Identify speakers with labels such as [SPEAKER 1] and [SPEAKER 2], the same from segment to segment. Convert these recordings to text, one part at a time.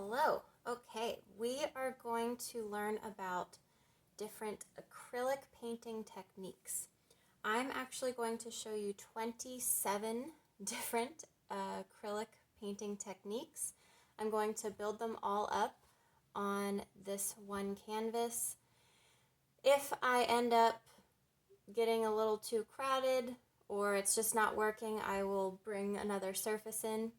[SPEAKER 1] Hello. Okay, we are going to learn about different acrylic painting techniques. I'm actually going to show you 27 different acrylic painting techniques. I'm going to build them all up on this one canvas. If I end up getting a little too crowded or it's just not working, I will bring another surface in.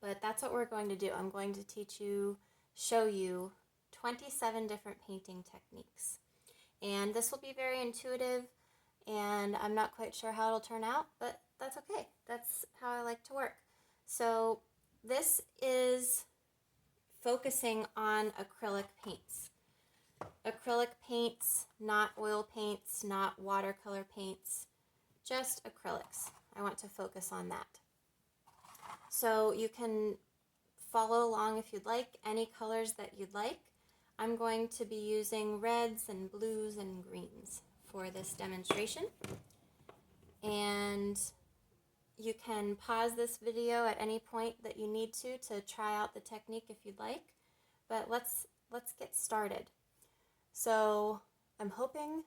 [SPEAKER 1] But that's what we're going to do. I'm going to show you 27 different painting techniques. And this will be very intuitive, and I'm not quite sure how it'll turn out, but that's okay. That's how I like to work. So this is focusing on acrylic paints. Acrylic paints, not oil paints, not watercolor paints, just acrylics. I want to focus on that. So you can follow along if you'd like, any colors that you'd like. I'm going to be using reds and blues and greens for this demonstration. And you can pause this video at any point that you need to try out the technique if you'd like. But let's get started. So I'm hoping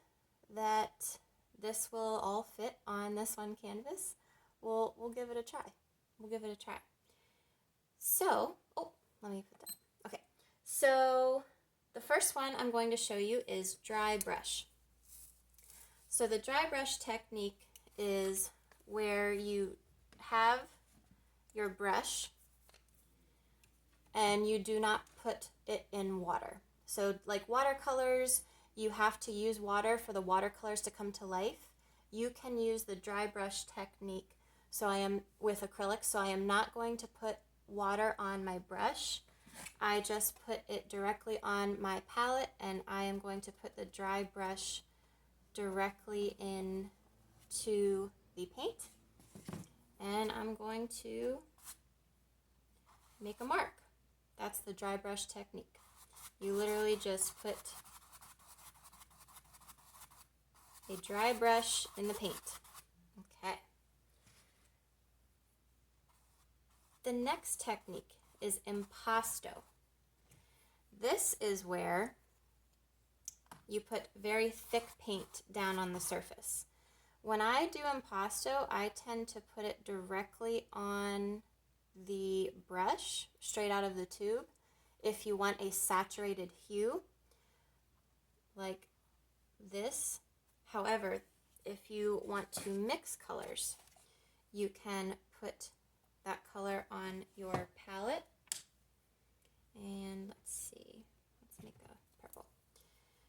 [SPEAKER 1] that this will all fit on this one canvas. We'll give it a try. So, let me put that. Okay, so the first one I'm going to show you is dry brush. So the dry brush technique is where you have your brush and you do not put it in water. So like watercolors, you have to use water for the watercolors to come to life. You can use the dry brush technique. So I am with acrylic, so I am not going to put water on my brush. I just put it directly on my palette, and I am going to put the dry brush directly into the paint, and I'm going to make a mark. That's the dry brush technique. You literally just put a dry brush in the paint. Okay. The next technique is impasto. This is where you put very thick paint down on the surface. When I do impasto, I tend to put it directly on the brush, straight out of the tube. If you want a saturated hue, like this. However, if you want to mix colors, you can put that color on your palette. And let's see, let's make a purple.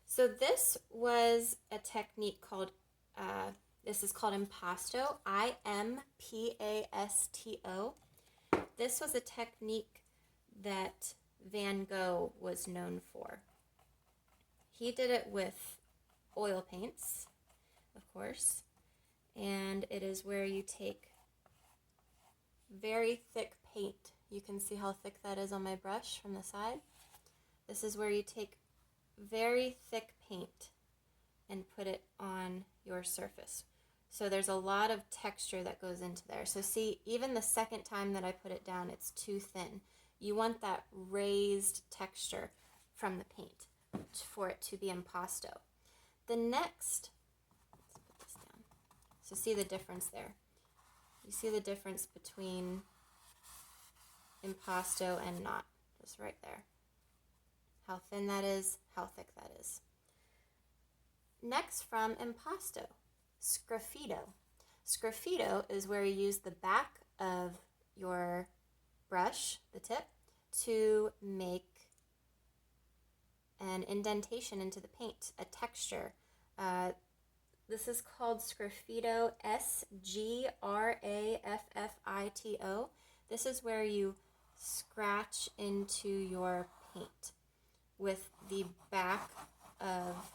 [SPEAKER 1] So this was a technique called, this is called impasto, I-M-P-A-S-T-O. This was a technique that Van Gogh was known for. He did it with oil paints, of course, and it is where you take very thick paint. You can see how thick that is on my brush from the side. This is where you take very thick paint and put it on your surface. So there's a lot of texture that goes into there. So see, even the second time that I put it down, it's too thin. You want that raised texture from the paint for it to be impasto. The next, let's put this down. So see the difference there. You see the difference between impasto and not, just right there. How thin that is, how thick that is. Next from impasto, sgraffito. Sgraffito is where you use the back of your brush, the tip, to make an indentation into the paint, a texture. This is called sgraffito, S-G-R-A-F-F-I-T-O. This is where you scratch into your paint with the back of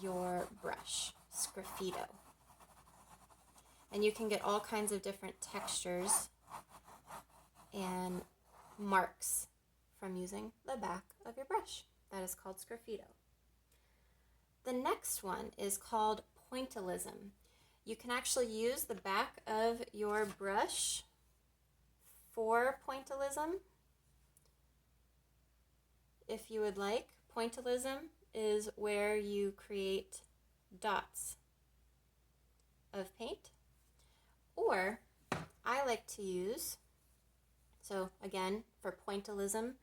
[SPEAKER 1] your brush, sgraffito. And you can get all kinds of different textures and marks from using the back of your brush. That is called sgraffito. The next one is called pointillism. You can actually use the back of your brush for pointillism, if you would like. Pointillism is where you create dots of paint. Or I like to use, so again, for pointillism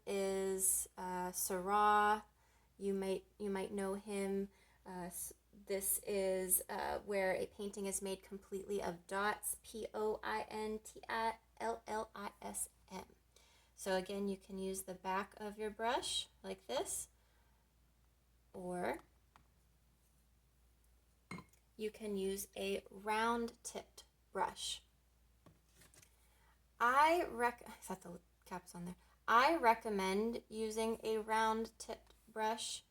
[SPEAKER 1] is Seurat. You might know him. This is where a painting is made completely of dots, Pointillissm. So again, you can use the back of your brush like this, or you can use a round-tipped brush. I set the caps on there. I recommend using a round-tipped brush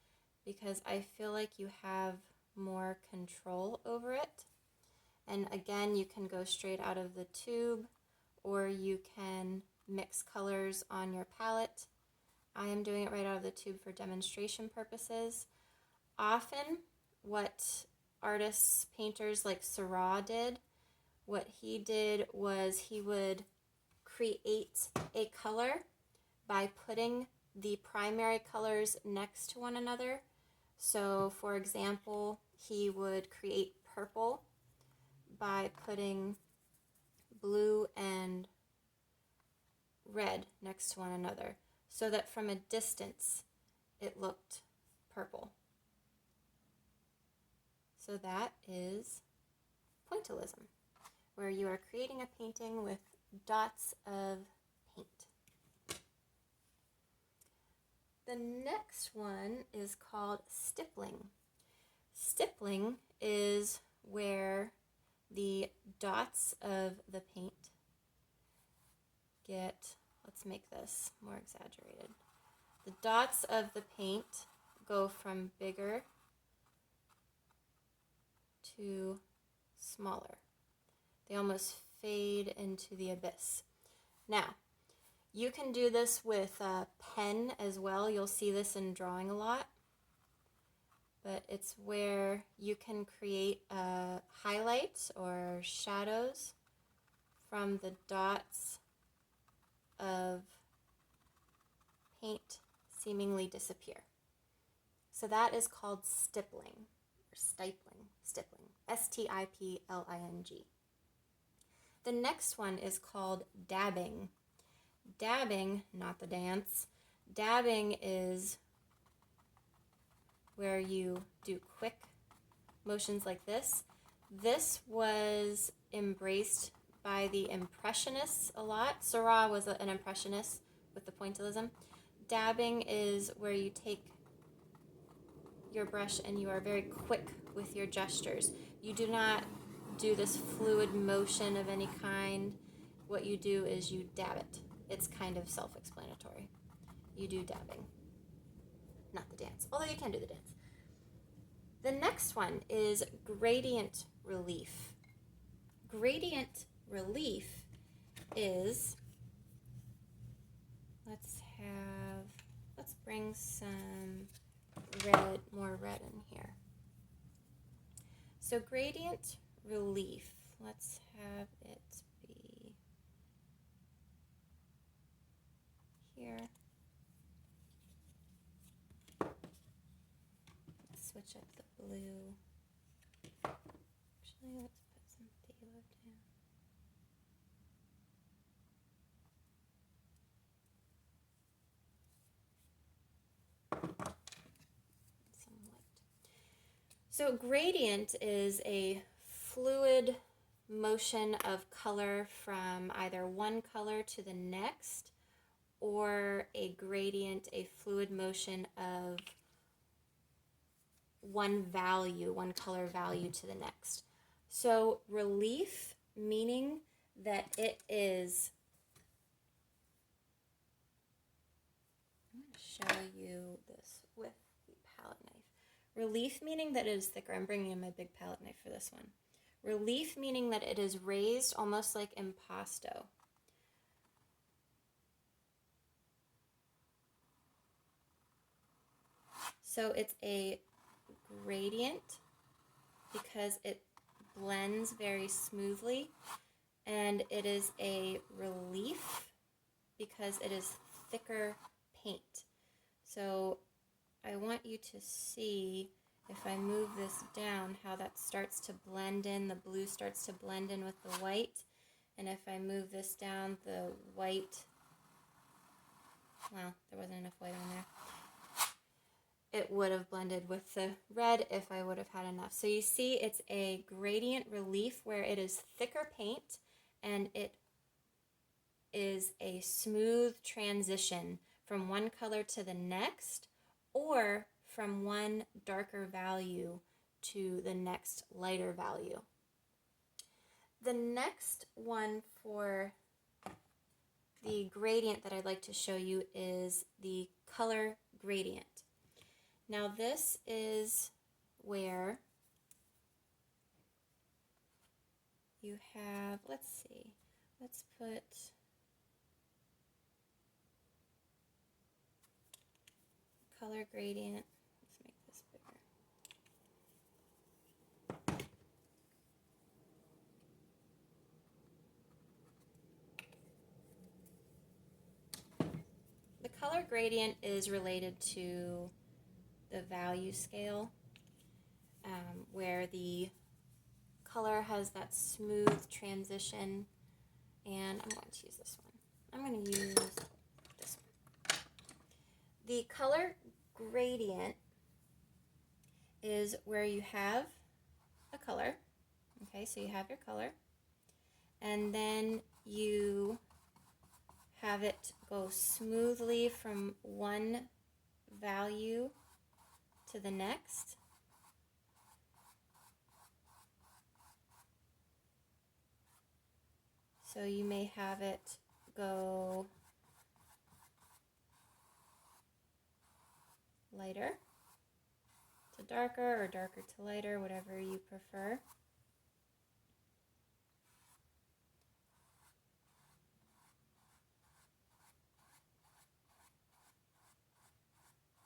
[SPEAKER 1] because I feel like you have more control over it. And again, you can go straight out of the tube, or you can mix colors on your palette. I am doing it right out of the tube for demonstration purposes. Often, what artists, painters like Seurat did, what he did was he would create a color by putting the primary colors next to one another. So, for example, he would create purple by putting blue and red next to one another, so that from a distance it looked purple. So that is pointillism, where you are creating a painting with dots of paint. The next one is called stippling. Stippling is where the dots of the paint get, let's make this more exaggerated. The dots of the paint go from bigger to smaller. They almost fade into the abyss. Now, you can do this with a pen as well. You'll see this in drawing a lot. But it's where you can create highlights or shadows from the dots of paint seemingly disappear. So that is called stippling, or stippling, S-T-I-P-L-I-N-G. The next one is called dabbing. Dabbing, not the dance, dabbing is where you do quick motions like this. This was embraced by the Impressionists a lot. Seurat was an Impressionist with the pointillism. Dabbing is where you take your brush and you are very quick with your gestures. You do not do this fluid motion of any kind. What you do is you dab it. It's kind of self-explanatory. You do dabbing, not the dance, although you can do the dance. The next one is gradient relief. Gradient relief is, let's bring some more red in here. So gradient relief, let's have it be here. Let's switch up the blue. Actually, let's put some phthalo down. Some white. So gradient is a fluid motion of color from either one color to the next, or a gradient, a fluid motion of one color value to the next. So relief, meaning that it is, I'm going to show you this with the palette knife. Relief meaning that it is thicker. I'm bringing in my big palette knife for this one. Relief meaning that it is raised almost like impasto. So it's a gradient because it blends very smoothly, and it is a relief because it is thicker paint. So I want you to see, if I move this down, how that starts to blend in. The blue starts to blend in with the white. And if I move this down, the white, well, there wasn't enough white on there. It would have blended with the red if I would have had enough. So you see it's a gradient relief where it is thicker paint and it is a smooth transition from one color to the next, or from one darker value to the next lighter value. The next one for the gradient that I'd like to show you is the color gradient. Now this is where you have, let's see, let's put color gradient. Let's make this bigger. The color gradient is related to the value scale, where the color has that smooth transition, and I'm going to use this one. I'm going to use this one. The color gradient is where you have a color, okay, so you have your color, and then you have it go smoothly from one value to the next. So you may have it go lighter to darker, or darker to lighter, whatever you prefer.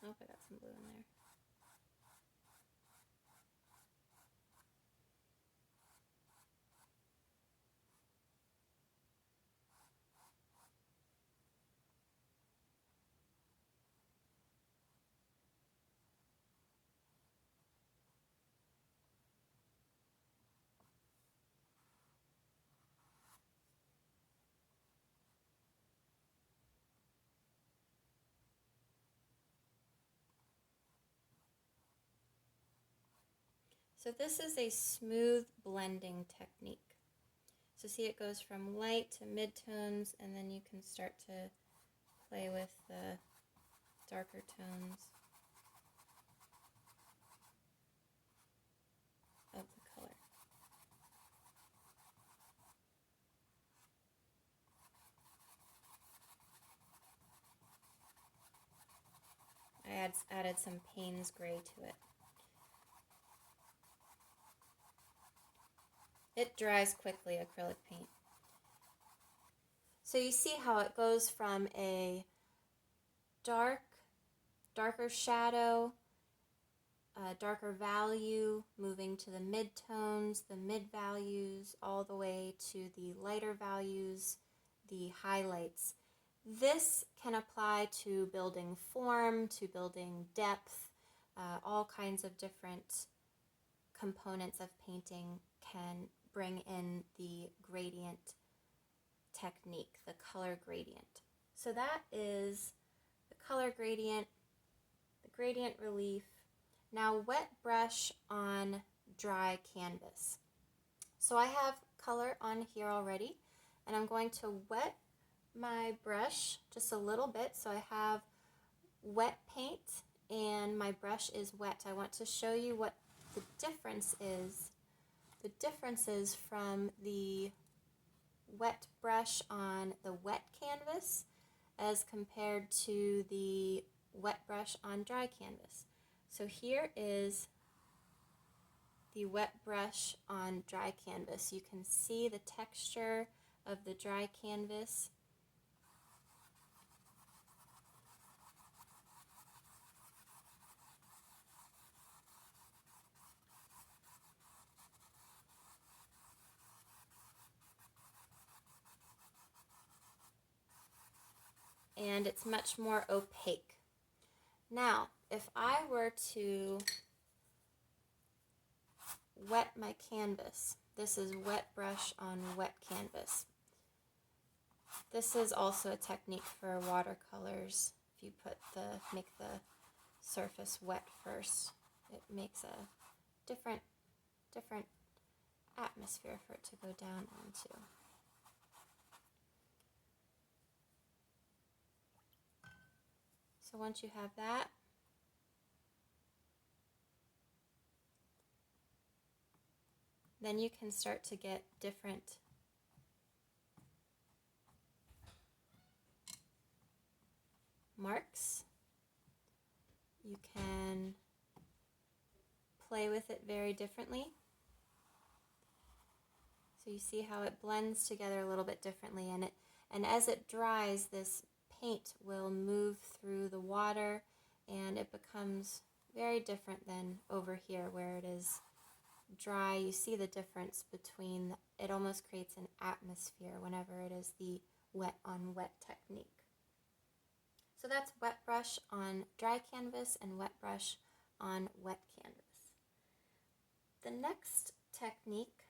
[SPEAKER 1] I hope I got some blue in there. So this is a smooth blending technique. So see, it goes from light to midtones, and then you can start to play with the darker tones of the color. I added some Payne's gray to it. It dries quickly, acrylic paint. So you see how it goes from a darker shadow, a darker value, moving to the midtones, the mid values, all the way to the lighter values, the highlights. This can apply to building form, to building depth, all kinds of different components of painting can bring in the gradient technique, the color gradient. So that is the color gradient, the gradient relief. Now wet brush on dry canvas. So I have color on here already, and I'm going to wet my brush just a little bit so I have wet paint and my brush is wet. I want to show you what the difference is. The difference is from the wet brush on the wet canvas as compared to the wet brush on dry canvas. So here is the wet brush on dry canvas. You can see the texture of the dry canvas. and it's much more opaque. Now, if I were to wet my canvas, this is wet brush on wet canvas. This is also a technique for watercolors. If you make the surface wet first, it makes a different atmosphere for it to go down onto. So once you have that, then you can start to get different marks. You can play with it very differently. So you see how it blends together a little bit differently, and as it dries, this paint will move through the water and it becomes very different than over here where it is dry. You see the difference between, it almost creates an atmosphere whenever it is the wet on wet technique. So that's wet brush on dry canvas and wet brush on wet canvas. The next technique,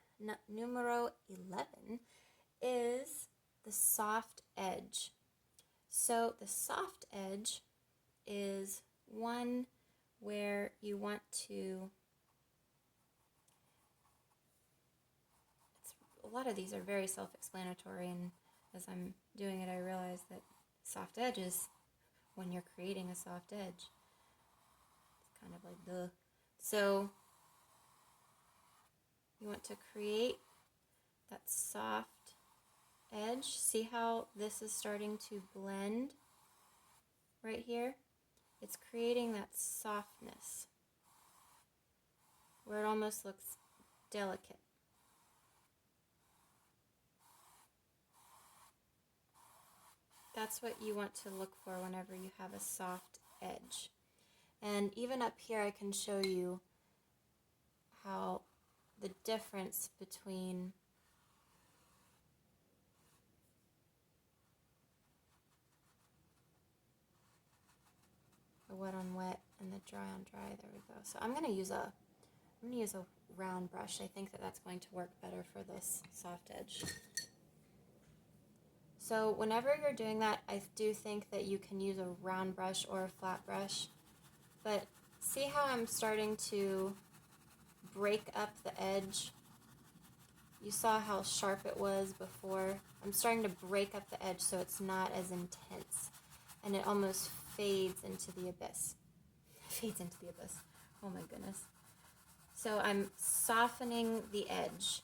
[SPEAKER 1] numero 11, is the soft edge. So the soft edge is one where you want to, a lot of these are very self-explanatory, and as I'm doing it I realize that soft edge is when you're creating a soft edge. It's kind of like the, so you want to create that soft edge. See how this is starting to blend right here? It's creating that softness where it almost looks delicate. That's what you want to look for whenever you have a soft edge. And even up here I can show you how the difference between the wet on wet and the dry on dry. There we go. So I'm going to use a round brush. I think that that's going to work better for this soft edge. So whenever you're doing that, I do think that you can use a round brush or a flat brush. But see how I'm starting to break up the edge? You saw how sharp it was before. I'm starting to break up the edge so it's not as intense, and it almost fades into the abyss. Fades into the abyss. Oh my goodness. So I'm softening the edge,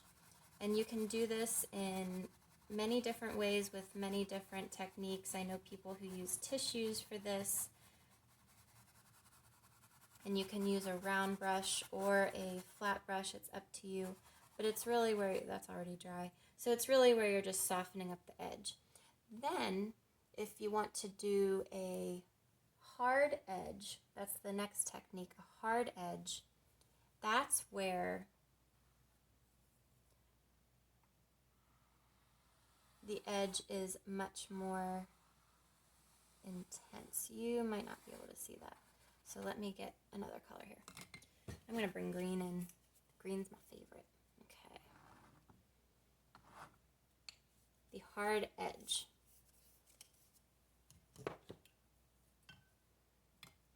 [SPEAKER 1] and you can do this in many different ways with many different techniques. I know people who use tissues for this, and you can use a round brush or a flat brush. It's up to you, but it's really where, that's already dry, so it's really where you're just softening up the edge. Then if you want to do a hard edge, that's the next technique, a hard edge. That's where the edge is much more intense. You might not be able to see that. So let me get another color here. I'm going to bring green in. Green's my favorite. Okay. The hard edge.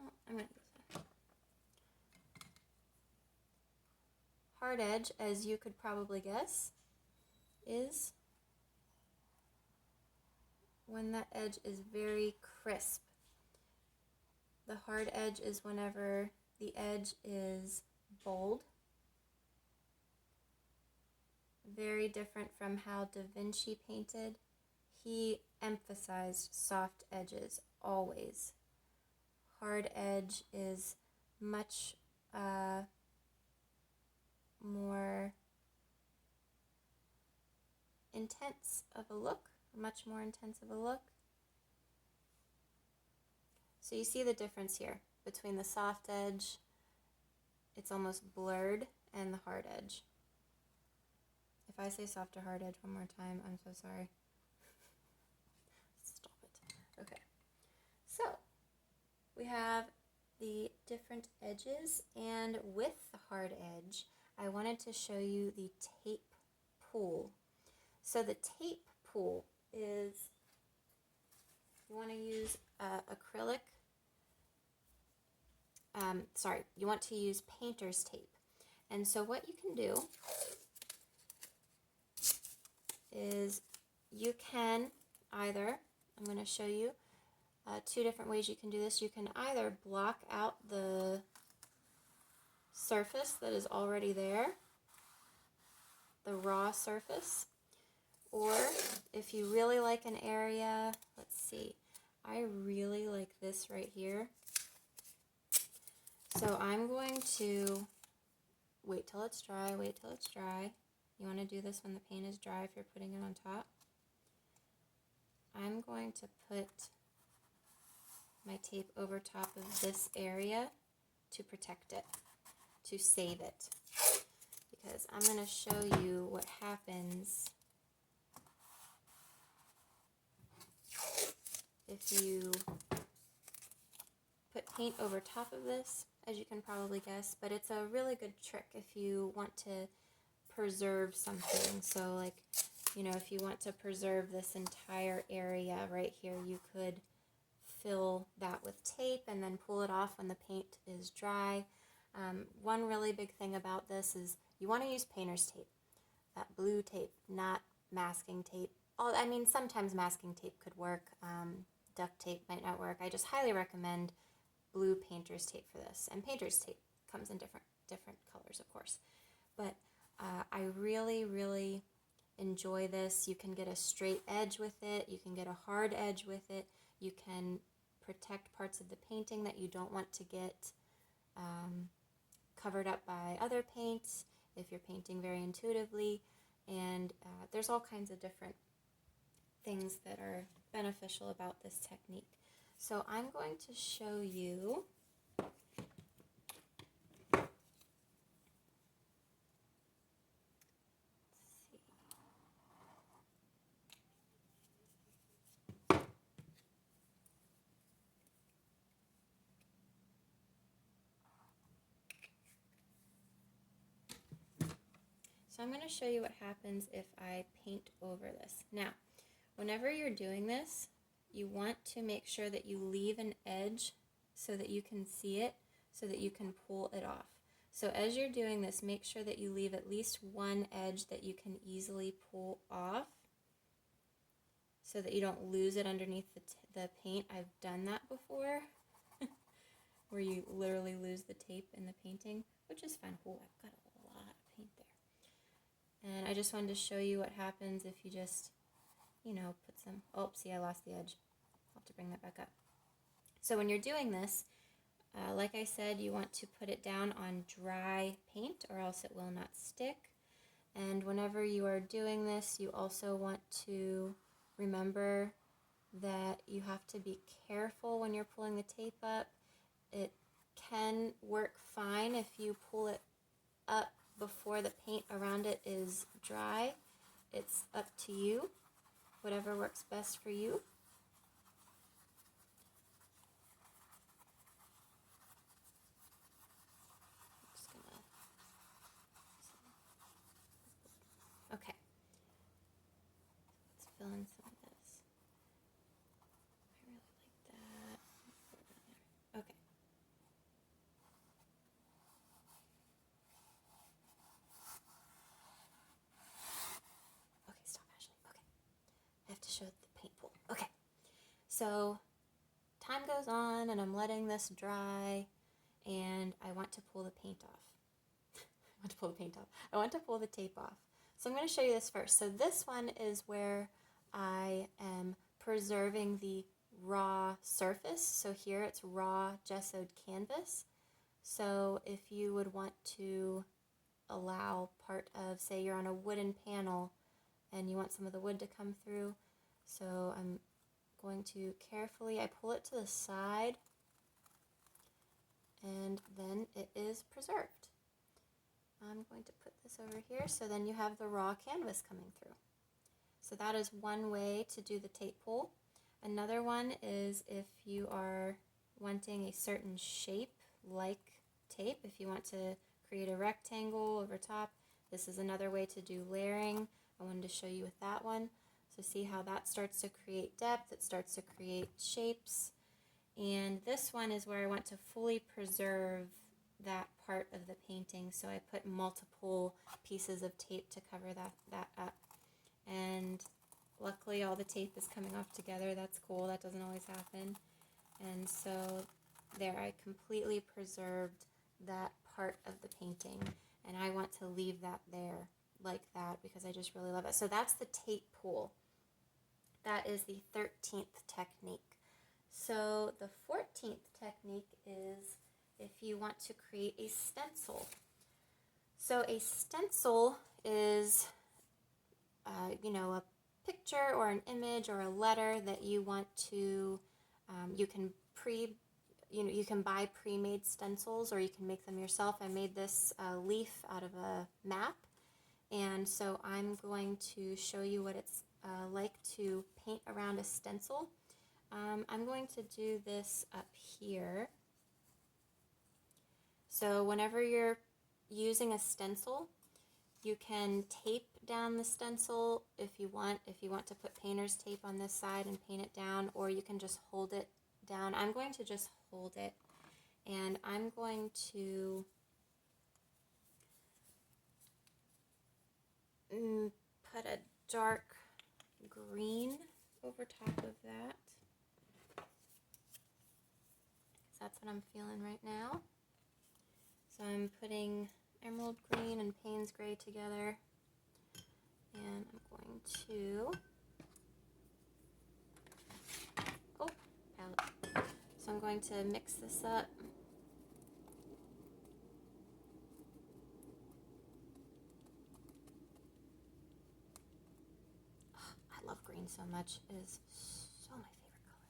[SPEAKER 1] Oh, I'm going to use that. Hard edge, as you could probably guess, is when that edge is very crisp. The hard edge is whenever the edge is bold. Very different from how Da Vinci painted. He emphasized soft edges always. Hard edge is much more intense of a look, much more intense of a look. So you see the difference here between the soft edge, it's almost blurred, and the hard edge. If I say soft or hard edge one more time, I'm so sorry. Stop it. Okay. different edges, and with the hard edge, I wanted to show you the tape pull. So the tape pull is, you want to use acrylic, you want to use painter's tape. And so what you can do is you can either, I'm going to show you two different ways you can do this. You can either block out the surface that is already there, the raw surface, or if you really like an area, let's see, I really like this right here. So I'm going to wait till it's dry, wait till it's dry. You want to do this when the paint is dry if you're putting it on top. I'm going to put my tape over top of this area to protect it, to save it, because I'm going to show you what happens if you put paint over top of this, as you can probably guess, but it's a really good trick if you want to preserve something. So like, you know, if you want to preserve this entire area right here, you could fill that with tape and then pull it off when the paint is dry. One really big thing about this is you want to use painter's tape, that blue tape, not masking tape. I mean, sometimes masking tape could work. Duct tape might not work. I just highly recommend blue painter's tape for this. And painter's tape comes in different colors, of course. But I really enjoy this. You can get a straight edge with it. You can get a hard edge with it. You can protect parts of the painting that you don't want to get covered up by other paints if you're painting very intuitively. And there's all kinds of different things that are beneficial about this technique. So I'm going to show you So I'm going to show you what happens if I paint over this. Now, whenever you're doing this, you want to make sure that you leave an edge so that you can see it, so that you can pull it off. So as you're doing this, make sure that you leave at least one edge that you can easily pull off so that you don't lose it underneath the paint. I've done that before, where you literally lose the tape in the painting, which is fun. Oh, I've got a lot of paint there. And I just wanted to show you what happens if you just, you know, put some, oh, see, I lost the edge. I'll have to bring that back up. So when you're doing this, like I said, you want to put it down on dry paint or else it will not stick. And whenever you are doing this, you also want to remember that you have to be careful when you're pulling the tape up. It can work fine if you pull it up before the paint around it is dry. It's up to you, whatever works best for you. Okay, let's fill in some of this. I really like that. Put it down there. Okay. Okay, stop, Ashley. Okay. I have to show the paint pool. Okay. So time goes on and I'm letting this dry and I want to pull the paint off. I want to pull the paint off. I want to pull the tape off. So I'm going to show you this first. So this one is where I am preserving the raw surface. So here it's raw gessoed canvas. So if you would want to allow part of, say you're on a wooden panel and you want some of the wood to come through, so I'm going to carefully, I pull it to the side and then it is preserved. I'm going to put this over here so then you have the raw canvas coming through. So that is one way to do the tape pull. Another one is if you are wanting a certain shape, like tape if you want to create a rectangle over top. This is another way to do layering. I wanted to show you with that one. So see how that starts to create depth, it starts to create shapes. And this one is where I want to fully preserve that part of the painting. So I put multiple pieces of tape to cover that up. And luckily all the tape is coming off together. That's cool, that doesn't always happen. And so there, I completely preserved that part of the painting, and I want to leave that there like that because I just really love it. So that's the tape pool. That is the 13th technique. So the 14th technique is if you want to create a stencil. So a stencil is, a picture or an image or a letter that you want to, you can buy pre-made stencils or you can make them yourself. I made this leaf out of a map, and so I'm going to show you what it's like to paint around a stencil. I'm going to do this up here. So whenever you're using a stencil, you can tape down the stencil if you want to put painter's tape on this side and paint it down, or you can just hold it down. I'm going to just hold it, and I'm going to put a dark green over top of that. That's what I'm feeling right now. So I'm putting emerald green and Payne's gray together, and I'm going to, palette. So I'm going to mix this up. Oh, I love green so much. It is so my favorite color.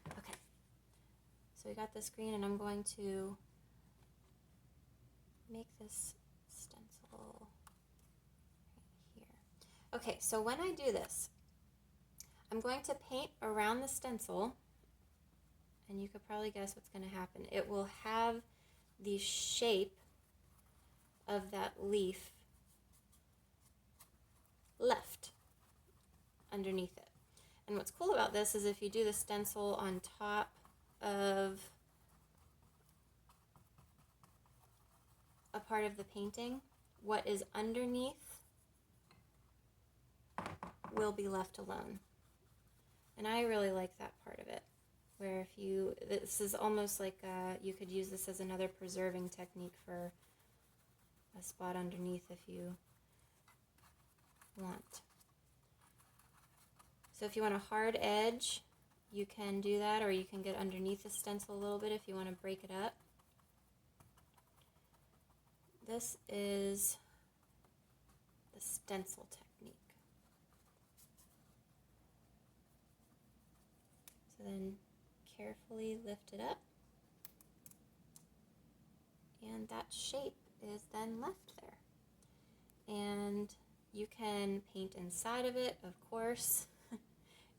[SPEAKER 1] I love it. Okay, so we got this green, and I'm going to make this stencil right here. Okay, so when I do this, I'm going to paint around the stencil, and you could probably guess what's going to happen. It will have the shape of that leaf left underneath it. And what's cool about this is if you do the stencil on top of a part of the painting, what is underneath will be left alone. And I really like that part of it, where this is almost like you could use this as another preserving technique for a spot underneath if you want. So if you want a hard edge, you can do that, or you can get underneath the stencil a little bit if you want to break it up. This is the stencil technique. So then carefully lift it up, and that shape is then left there. And you can paint inside of it, of course,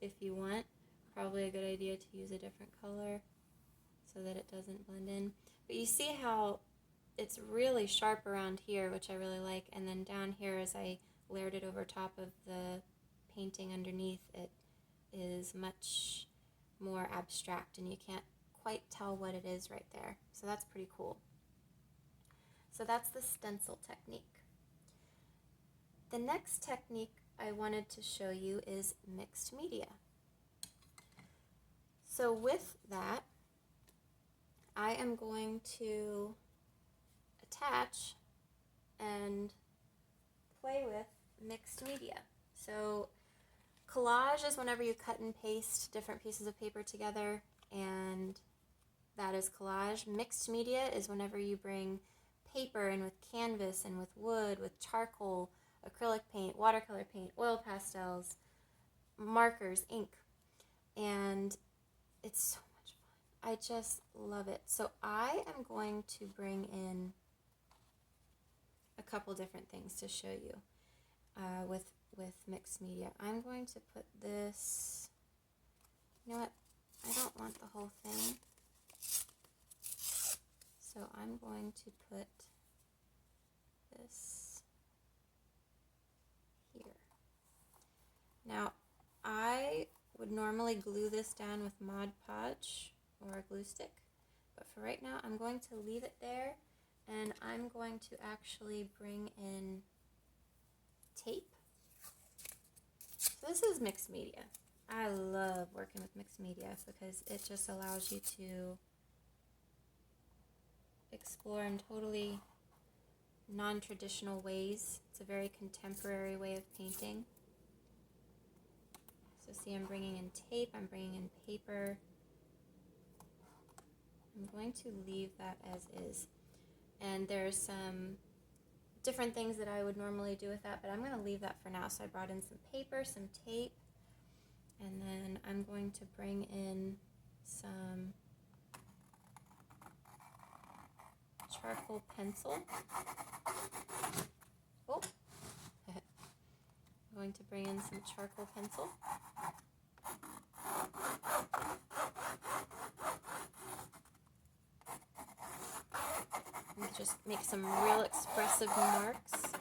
[SPEAKER 1] if you want. Probably a good idea to use a different color so that it doesn't blend in. But you see how it's really sharp around here, which I really like, and then down here as I layered it over top of the painting underneath, it is much more abstract and you can't quite tell what it is right there. So that's pretty cool. So that's the stencil technique. The next technique I wanted to show you is mixed media. So with that, I am going to attach and play with mixed media. So collage is whenever you cut and paste different pieces of paper together, and that is collage. Mixed media is whenever you bring paper in with canvas and with wood, with charcoal, acrylic paint, watercolor paint, oil pastels, markers, ink, and it's so much fun. I just love it. So I am going to bring in a couple different things to show you with mixed media. I'm going to put this, you know what, I don't want the whole thing. So I'm going to put this here. Now, I would normally glue this down with Mod Podge or a glue stick, but for right now I'm going to leave it there, and I'm going to actually bring in tape. So this is mixed media. I love working with mixed media because it just allows you to explore in totally non-traditional ways. It's a very contemporary way of painting. So see, I'm bringing in tape, I'm bringing in paper. I'm going to leave that as is. And there's some different things that I would normally do with that, but I'm going to leave that for now. So I brought in some paper, some tape, and then I'm going to bring in some charcoal pencil. Oh, I'm going to bring in some charcoal pencil. And just make some real expressive marks.